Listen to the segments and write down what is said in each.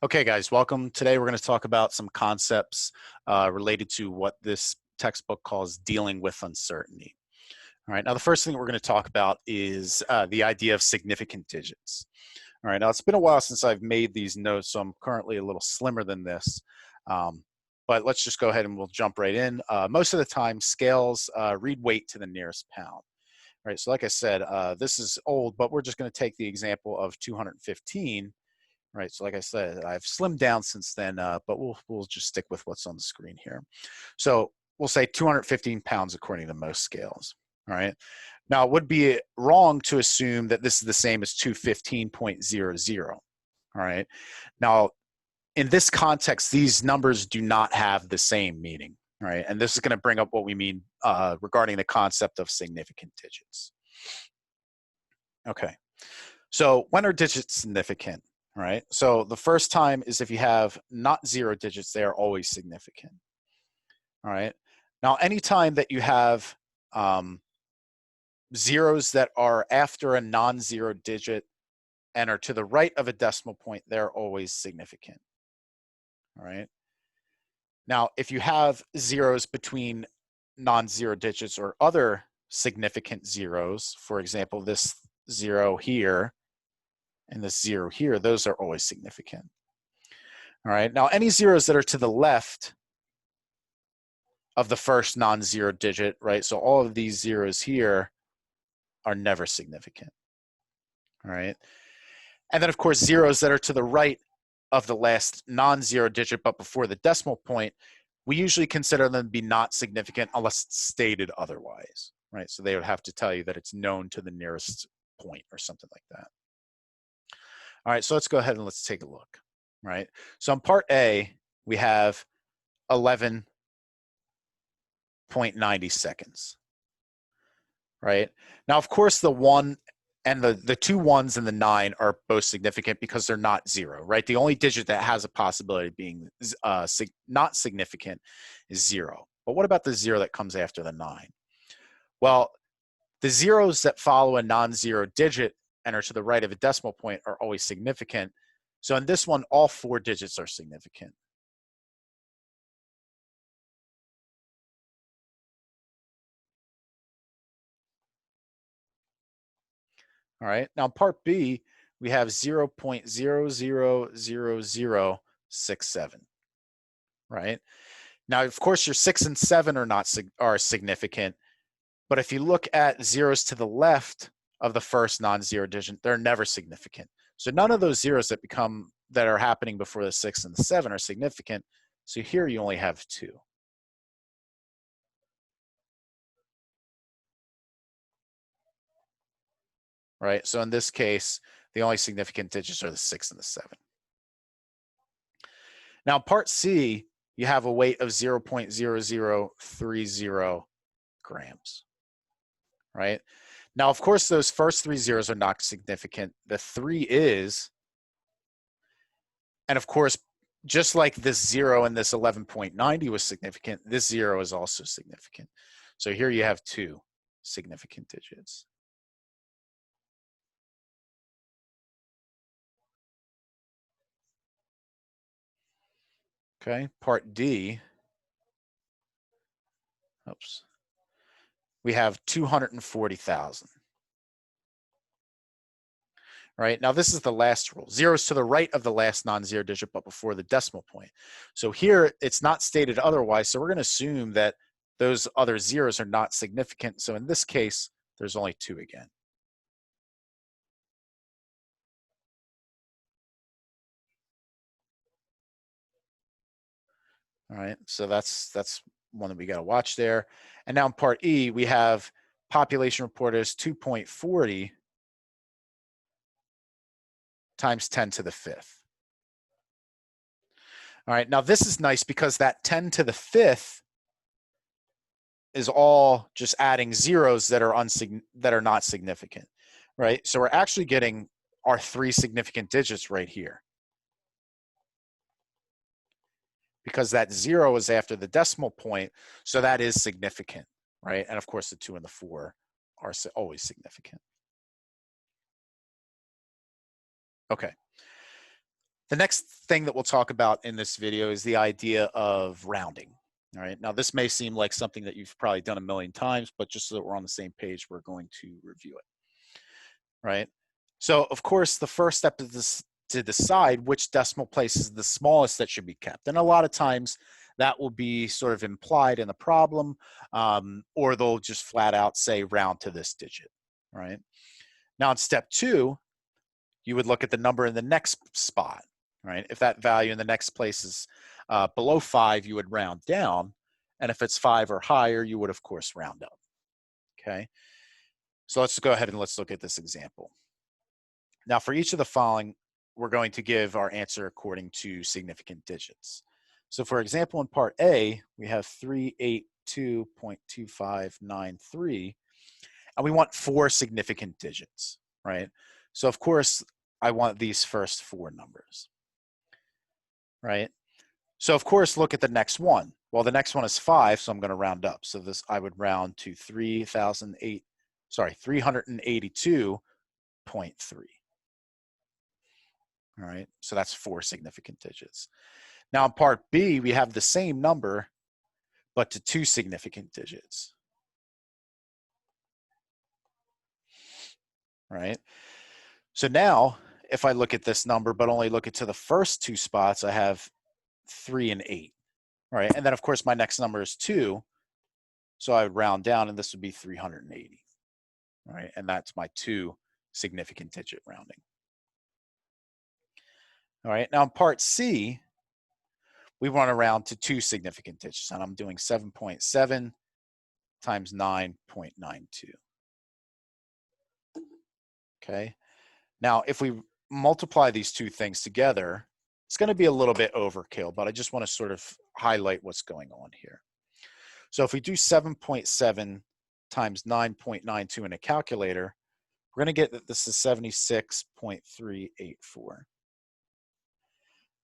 Okay, guys, welcome. Today we're going to talk about some concepts related to what this textbook calls dealing with uncertainty. All right, now the first thing we're going to talk about is the idea of significant digits. All right, now it's been a while since I've made these notes, so I'm currently a little slimmer than this. But let's just go ahead and we'll jump right in. Most of the time, scales read weight to the nearest pound. All right, so like I said, this is old, but we're just going to take the example of 215. Right, so like I said, I've slimmed down since then, but we'll just stick with what's on the screen here. So we'll say 215 pounds according to most scales. All right. Now it would be wrong to assume that this is the same as 215.00. All right. Now in this context, these numbers do not have the same meaning. Right, and this is going to bring up what we mean regarding the concept of significant digits. Okay. So when are digits significant? All right, so the first time is if you have not zero digits, they are always significant. All right, now anytime that you have zeros that are after a non-zero digit and are to the right of a decimal point, they're always significant. All right, now if you have zeros between non-zero digits or other significant zeros, for example, this zero here and this zero here, those are always significant. All right, now any zeros that are to the left of the first non-zero digit, right? So all of these zeros here are never significant. All right, and then of course zeros that are to the right of the last non-zero digit but before the decimal point, we usually consider them to be not significant unless it's stated otherwise, right? So they would have to tell you that it's known to the nearest point or something like that. All right, so let's go ahead and let's take a look, right? So in part A, we have 11.90 seconds, right? Now, of course, the 1 and the two ones and the 9 are both significant because they're not zero, right? The only digit that has a possibility of being not significant is 0. But what about the 0 that comes after the 9? Well, the zeros that follow a non-zero digit and are to the right of a decimal point are always significant. So in this one, all 4 digits are significant. All right, now part B, we have 0.000067, right? Now, of course, your 6 and 7 are significant, but if you look at zeros to the left of the first non-zero digit, they're never significant. So none of those zeros that are happening before the 6 and the 7 are significant. So here you only have 2. Right, so in this case, the only significant digits are the 6 and the 7. Now, part C, you have a weight of 0.0030 grams, right? Now, of course, those first 3 zeros are not significant. The 3 is, and of course, just like this 0 and this 11.90 was significant, this 0 is also significant. So here you have 2 significant digits. Okay, part D. Oops. We have 240,000. Right, now this is the last rule. 0 is to the right of the last non-zero digit, but before the decimal point. So here, it's not stated otherwise, so we're going to assume that those other zeros are not significant. So in this case, there's only 2 again. All right, so that's one that we got to watch there. And now in part E, we have population report as 2.40 times 10 to the 5th. All right, now this is nice because that 10 to the 5th is all just adding zeros that are not significant, right? So we're actually getting our 3 significant digits right here, because that 0 is after the decimal point, so that is significant, right? And of course, the 2 and the 4 are always significant. Okay. The next thing that we'll talk about in this video is the idea of rounding. All right, now this may seem like something that you've probably done a million times, but just so that we're on the same page, we're going to review it, right? So of course, the first step is to decide which decimal place is the smallest that should be kept. And a lot of times that will be sort of implied in the problem, or they'll just flat out say round to this digit, right? Now in step 2, you would look at the number in the next spot, right? If that value in the next place is below 5, you would round down. And if it's 5 or higher, you would, of course, round up, okay? So let's go ahead and let's look at this example. Now, for each of the following, we're going to give our answer according to significant digits. So for example, in part A, we have 382.2593, and we want 4 significant digits, right? So of course, I want these first 4 numbers, right? So of course, look at the next one. Well, the next one is 5, so I'm going to round up. So this, I would round to 382.3. All right, so that's 4 significant digits. Now in part B, we have the same number, but to 2 significant digits. Right? So now, if I look at this number, but only look at to the first 2 spots, I have 3 and 8. Right? And then of course my next number is 2. So I would round down and this would be 380. Right? And that's my 2 significant digit rounding. All right, now in part C, we want to round to 2 significant digits, and I'm doing 7.7 times 9.92. Okay, now if we multiply these 2 things together, it's going to be a little bit overkill, but I just want to sort of highlight what's going on here. So if we do 7.7 times 9.92 in a calculator, we're going to get that this is 76.384.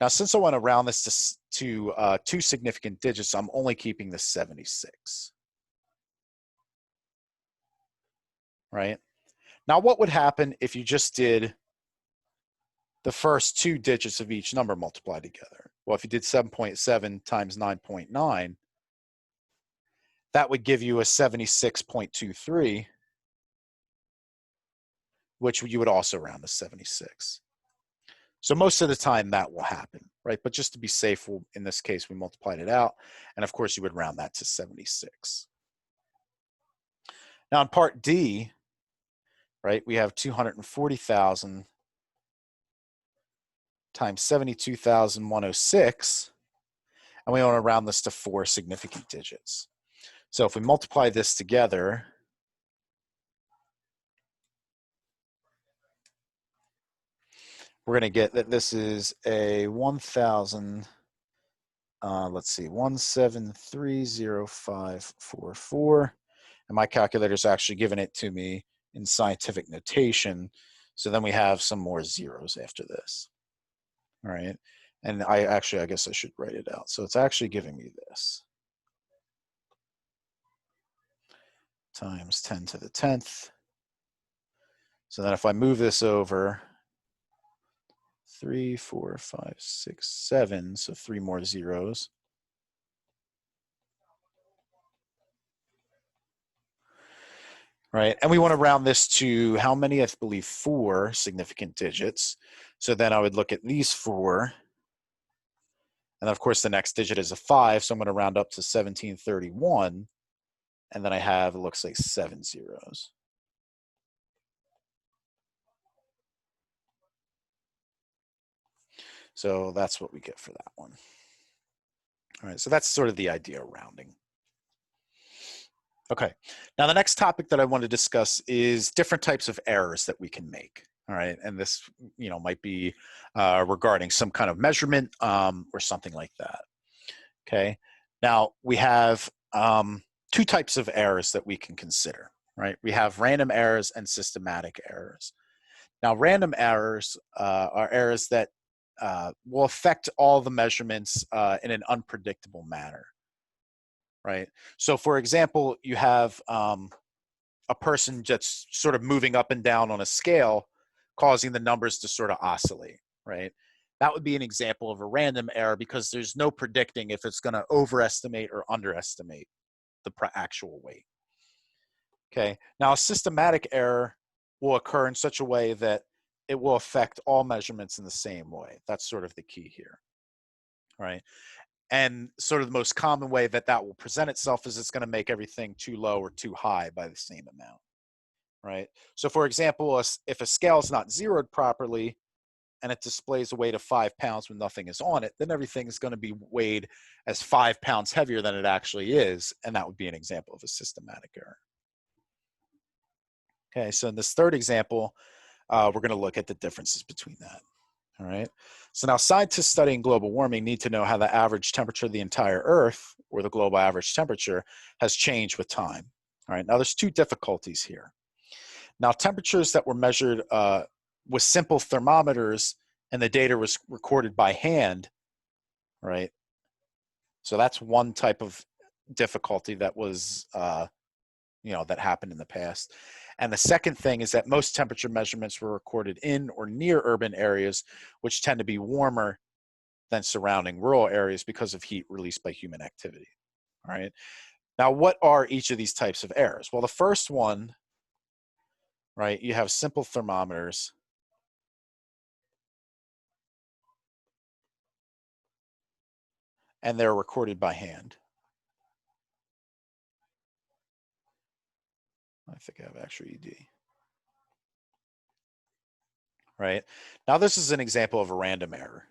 Now, since I want to round this to 2 significant digits, I'm only keeping the 76. Right? Now, what would happen if you just did the first 2 digits of each number multiplied together? Well, if you did 7.7 times 9.9, that would give you a 76.23, which you would also round to 76. So most of the time that will happen, right? But just to be safe, in this case, we multiplied it out. And of course, you would round that to 76. Now in part D, right, we have 240,000 times 72,106. And we want to round this to 4 significant digits. So if we multiply this together, we're going to get that this is a 1,000, let's see, 1730544. And my calculator is actually giving it to me in scientific notation. So then we have some more zeros after this. All right. And I guess I should write it out. So it's actually giving me this. Times 10 to the 10th. So then if I move this over, 3, 4, 5, 6, 7, so 3 more zeros. Right, and we want to round this to how many? I believe 4 significant digits. So then I would look at these 4. And of course, the next digit is a 5, so I'm going to round up to 1731. And then I have, it looks like 7 zeros. So that's what we get for that one. All right, so that's sort of the idea of rounding. Okay, now the next topic that I want to discuss is different types of errors that we can make. All right, and this, might be regarding some kind of measurement or something like that. Okay, now we have 2 types of errors that we can consider. Right, we have random errors and systematic errors. Now, random errors are errors that will affect all the measurements in an unpredictable manner. Right. So for example, you have a person just sort of moving up and down on a scale, causing the numbers to sort of oscillate, right? that would be an example of a random error because there's no predicting if it's going to overestimate or underestimate the actual weight. Okay, now a systematic error will occur in such a way that it will affect all measurements in the same way. That's sort of the key here, right? And sort of the most common way that that will present itself is it's going to make everything too low or too high by the same amount, right? So for example, if a scale is not zeroed properly and it displays a weight of 5 pounds when nothing is on it, then everything is going to be weighed as 5 pounds heavier than it actually is, and that would be an example of a systematic error. Okay, so in this third example, we're going to look at the differences between that. All right. So now scientists studying global warming need to know how the average temperature of the entire Earth, or the global average temperature, has changed with time. All right. Now there's two difficulties here. Now temperatures that were measured with simple thermometers and the data was recorded by hand, right? So that's one type of difficulty that was, that happened in the past. And the second thing is that most temperature measurements were recorded in or near urban areas, which tend to be warmer than surrounding rural areas because of heat released by human activity. All right. Now, what are each of these types of errors? Well, the first one, right, you have simple thermometers. And they're recorded by hand. I think I have extra ED. Right. Now, this is an example of a random error.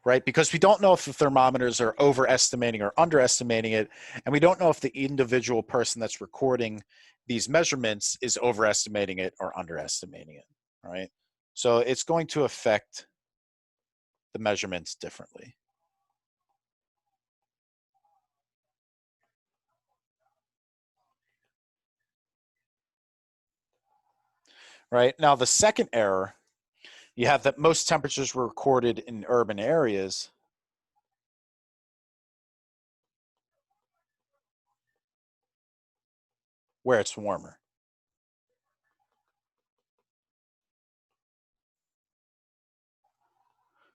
Right? Because we don't know if the thermometers are overestimating or underestimating it, and we don't know if the individual person that's recording these measurements is overestimating it or underestimating it, right? So it's going to affect the measurements differently. Right? Now, the second error, you have that most temperatures were recorded in urban areas, where it's warmer.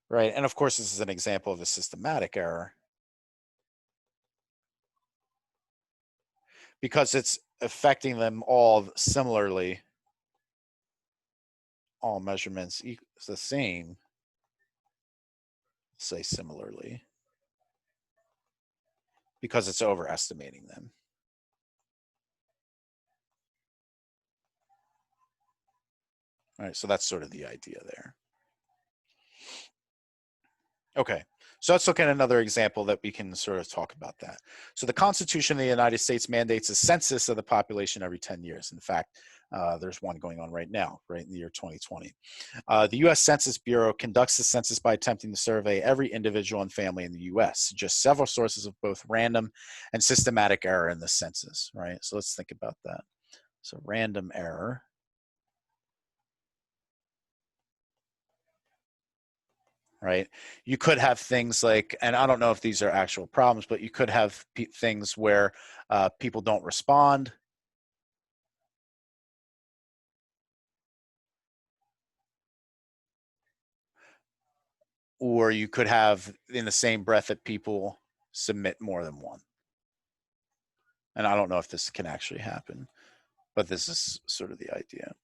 Right? And of course, this is an example of a systematic error because it's affecting them all similarly. All measurements is the same, say similarly, because it's overestimating them. All right, so that's sort of the idea there. Okay, so let's look at another example that we can sort of talk about that. So the Constitution of the United States mandates a census of the population every 10 years. In fact, there's one going on right now, right in the year 2020. The U.S. Census Bureau conducts the census by attempting to survey every individual and family in the U.S. Just several sources of both random and systematic error in the census, right? So let's think about that. So random error. Right? You could have things like, and I don't know if these are actual problems, but you could have things where people don't respond. Or you could have in the same breath that people submit more than one. And I don't know if this can actually happen, but this is sort of the idea,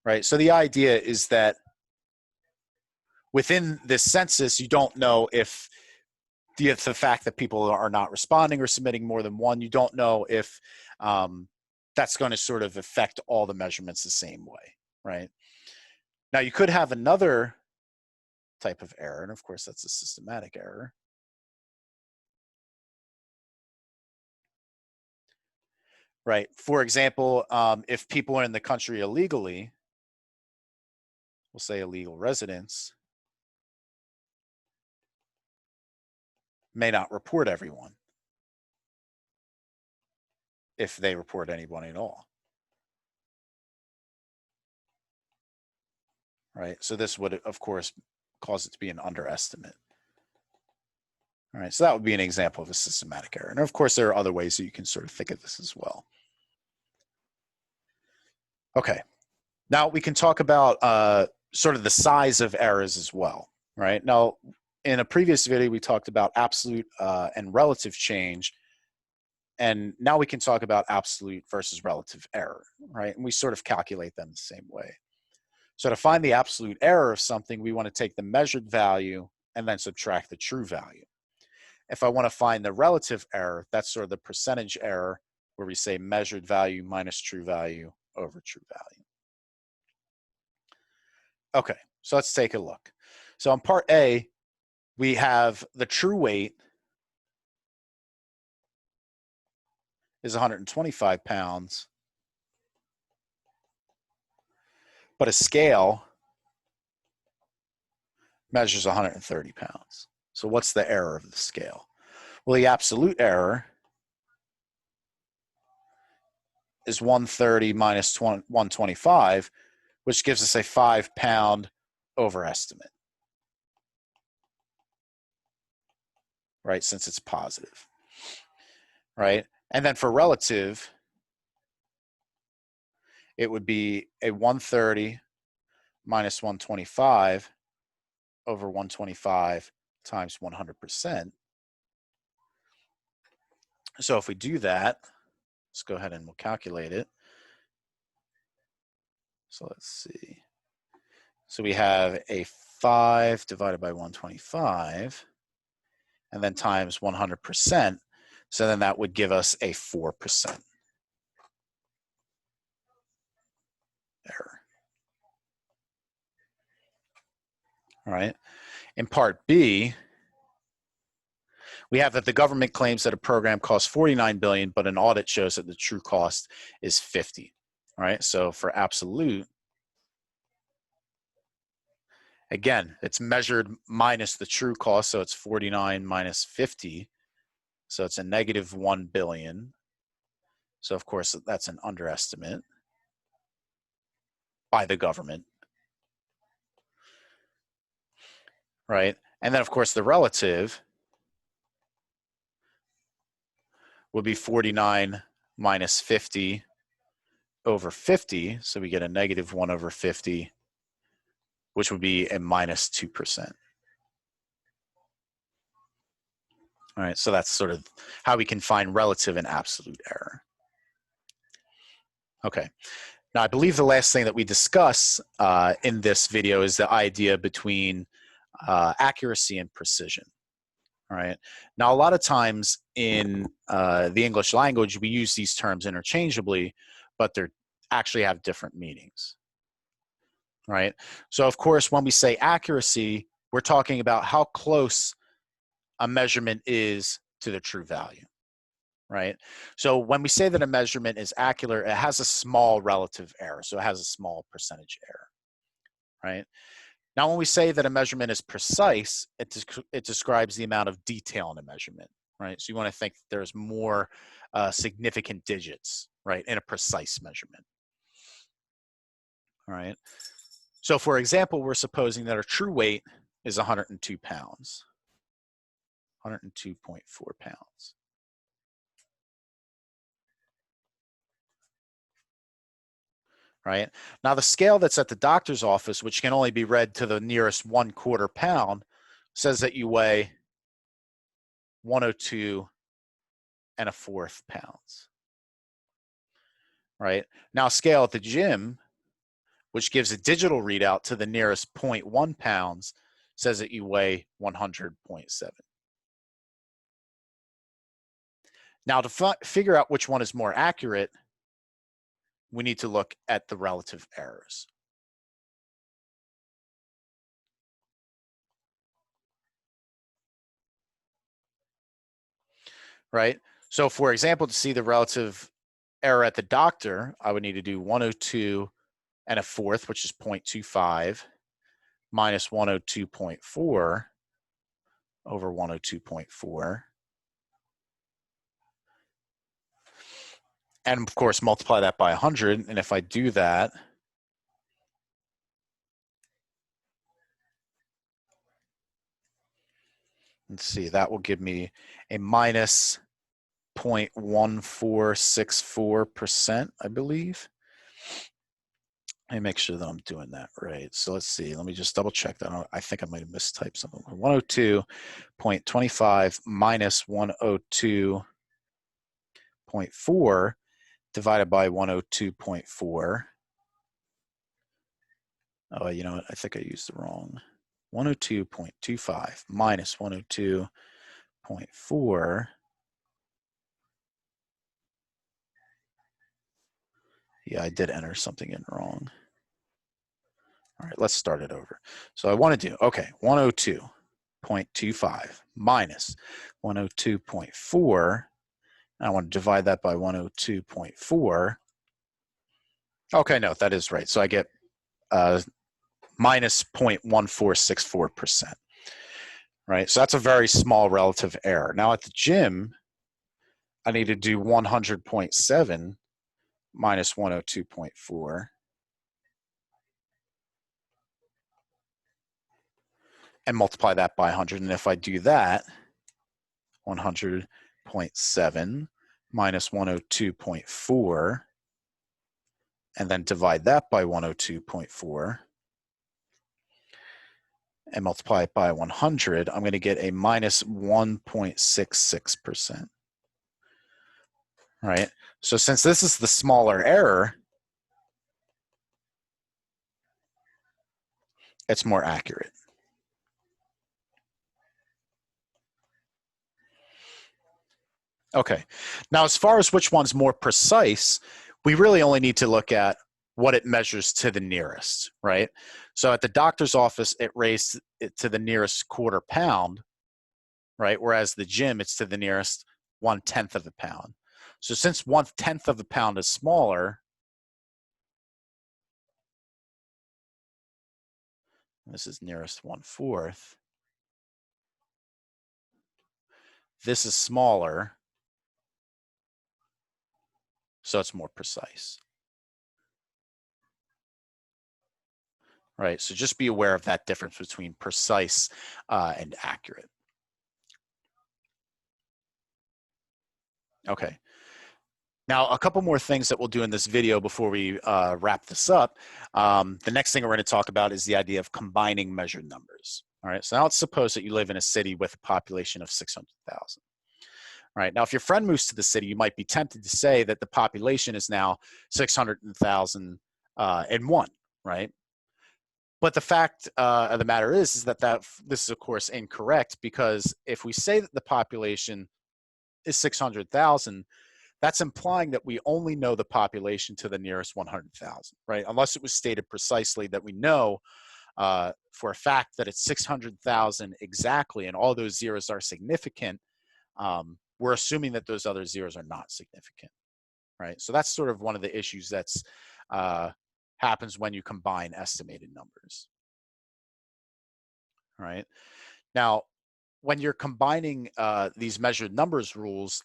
right? So the idea is that within this census, you don't know if the fact that people are not responding or submitting more than one, you don't know if that's going to sort of affect all the measurements the same way, right? Now, you could have another type of error, and of course, that's a systematic error. Right. For example, if people are in the country illegally, we'll say illegal residents, may not report everyone if they report anyone at all. Right. So this would, of course, cause it to be an underestimate. All right. So that would be an example of a systematic error. And of course, there are other ways that you can sort of think of this as well. Okay. Now we can talk about sort of the size of errors as well, right? Now, in a previous video, we talked about absolute and relative change, and now we can talk about absolute versus relative error, right? And we sort of calculate them the same way. So to find the absolute error of something, we want to take the measured value and then subtract the true value. If I want to find the relative error, that's sort of the percentage error where we say measured value minus true value over true value. Okay, so let's take a look. So in part A, we have the true weight is 125 pounds, but a scale measures 130 pounds. So what's the error of the scale? Well, the absolute error is 130 minus 125, which gives us a 5-pound overestimate, right, since it's positive, right? And then for relative, it would be a 130 minus 125 over 125 times 100%. So if we do that, let's go ahead and we'll calculate it. So let's see. So we have a 5 divided by 125 and then times 100%. So then that would give us a 4% error. All right. In part B, we have that the government claims that a program costs 49 billion, but an audit shows that the true cost is 50. All right. So for absolute, again, it's measured minus the true cost. So it's 49 minus 50. So it's a negative 1 billion. So of course, that's an underestimate by the government. Right. And then of course, the relative would be 49 minus 50 over 50. So we get a negative 1 over 50, which would be a minus 2%. All right, so that's sort of how we can find relative and absolute error. Okay, now I believe the last thing that we discuss in this video is the idea between accuracy and precision. All right, now a lot of times in the English language, we use these terms interchangeably, but they actually have different meanings. Right, so of course, when we say accuracy, we're talking about how close a measurement is to the true value, right? So when we say that a measurement is accurate, it has a small relative error. So it has a small percentage error, right? Now, when we say that a measurement is precise, it describes the amount of detail in a measurement, right? So you want to think that there's more significant digits, right, in a precise measurement, all right? So for example, we're supposing that our true weight is 102 pounds. 102.4 pounds. Right? Now the scale that's at the doctor's office, which can only be read to the nearest 1/4 pound, says that you weigh 102.25 pounds. Right? Now scale at the gym, which gives a digital readout to the nearest 0.1 pounds, says that you weigh 100.7. Now to figure out which one is more accurate, we need to look at the relative errors. Right? So for example, to see the relative error at the doctor, I would need to do 102.25, which is 0.25, minus 102.4 over 102.4. And of course, multiply that by 100. And if I do that, let's see, that will give me a minus 0.1464%, I believe. Let me make sure that I'm doing that right. So let's see. Let me just double check that. I think I might have mistyped something. 102.25 minus 102.4 divided by 102.4. Oh, you know what? I think I used the wrong. 102.25 minus 102.4. Yeah, I did enter something in wrong. All right, let's start it over. So I want to do, okay, 102.25 minus 102.4. I want to divide that by 102.4. Okay, no, that is right. So I get minus 0.1464%. Right, so that's a very small relative error. Now at the gym, I need to do 100.7 minus 102.4. And multiply that by 100. And if I do that, 100.7 minus 102.4, and then divide that by 102.4, and multiply it by 100, I'm going to get a minus 1.66%. Right? So since this is the smaller error, it's more accurate. Okay. Now, as far as which one's more precise, we really only need to look at what it measures to the nearest, right? So at the doctor's office, it raised it to the nearest quarter pound, right? Whereas the gym, it's to the nearest 1/10 of a pound. So since 1/10 of a pound is smaller, this is nearest 1/4, this is smaller, so it's more precise. Right, so just be aware of that difference between precise and accurate. Okay. Now, a couple more things that we'll do in this video before we wrap this up. The next thing we're going to talk about is the idea of combining measured numbers. All right, so now let's suppose that you live in a city with a population of 600,000. Right, now if your friend moves to the city, you might be tempted to say that the population is now 600,000 and one, right? But the fact of the matter is that this is, of course, incorrect, because if we say that the population is 600,000, that's implying that we only know the population to the nearest 100,000, right? Unless it was stated precisely that we know for a fact that it's 600,000 exactly and all those zeros are significant, we're assuming that those other zeros are not significant, right? So that's sort of one of the issues that's happens when you combine estimated numbers. All right. Now, when you're combining these measured numbers rules,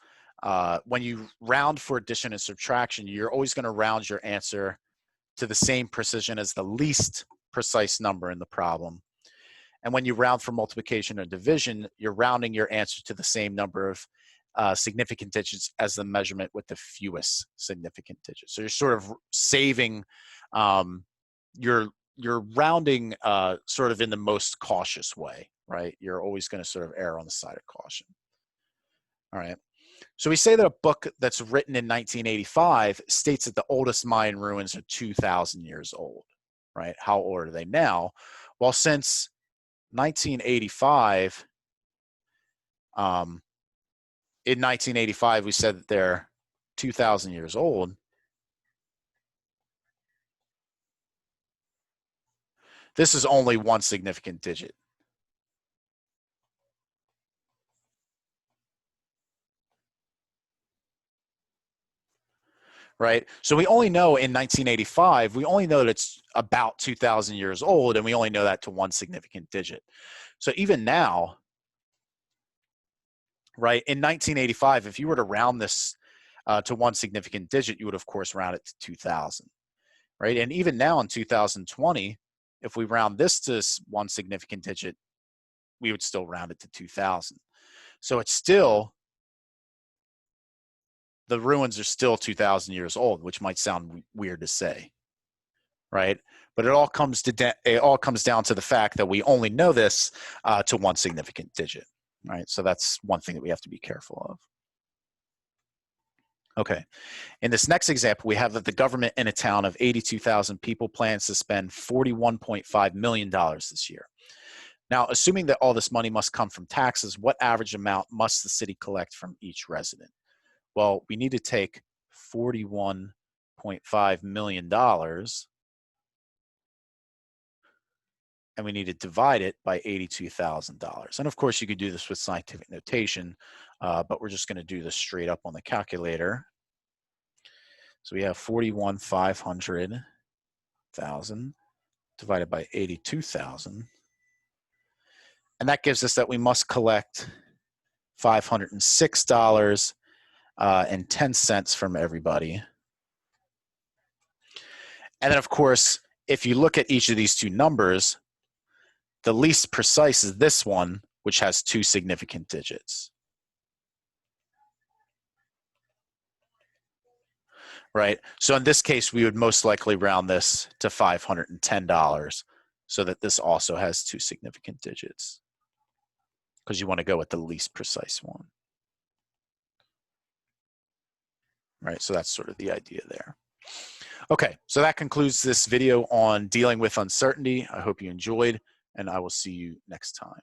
when you round for addition and subtraction, you're always going to round your answer to the same precision as the least precise number in the problem. And when you round for multiplication or division, you're rounding your answer to the same number of significant digits as the measurement with the fewest significant digits. So you're sort of saving, you're rounding sort of in the most cautious way, right? You're always going to sort of err on the side of caution. All right. So we say that a book that's written in 1985 states that the oldest Mayan ruins are 2,000 years old, right? How old are they now? Well, since 1985, in 1985, we said that they're 2,000 years old. This is only one significant digit. Right? So we only know in 1985, we only know that it's about 2,000 years old, and we only know that to one significant digit. So even now, right, in 1985, if you were to round this to one significant digit, you would, of course, round it to 2,000, right? And even now in 2020, if we round this to one significant digit, we would still round it to 2,000. So it's still, the ruins are still 2,000 years old, which might sound weird to say. right? But it all comes down to the fact that we only know this to one significant digit, right? So that's one thing that we have to be careful of. Okay, in this next example, we have that the government in a town of 82,000 people plans to spend $41.5 million this year. Now, assuming that all this money must come from taxes, what average amount must the city collect from each resident? Well, we need to take $41.5 million and we need to divide it by $82,000. And of course, you could do this with scientific notation, but we're just going to do this straight up on the calculator. So we have 41,500,000 divided by 82,000. And that gives us that we must collect $506.10 from everybody. And then, of course, if you look at each of these two numbers, the least precise is this one, which has two significant digits. Right? So in this case, we would most likely round this to $510 so that this also has two significant digits, because you want to go with the least precise one. Right? So that's sort of the idea there. Okay, so that concludes this video on dealing with uncertainty. I hope you enjoyed, and I will see you next time.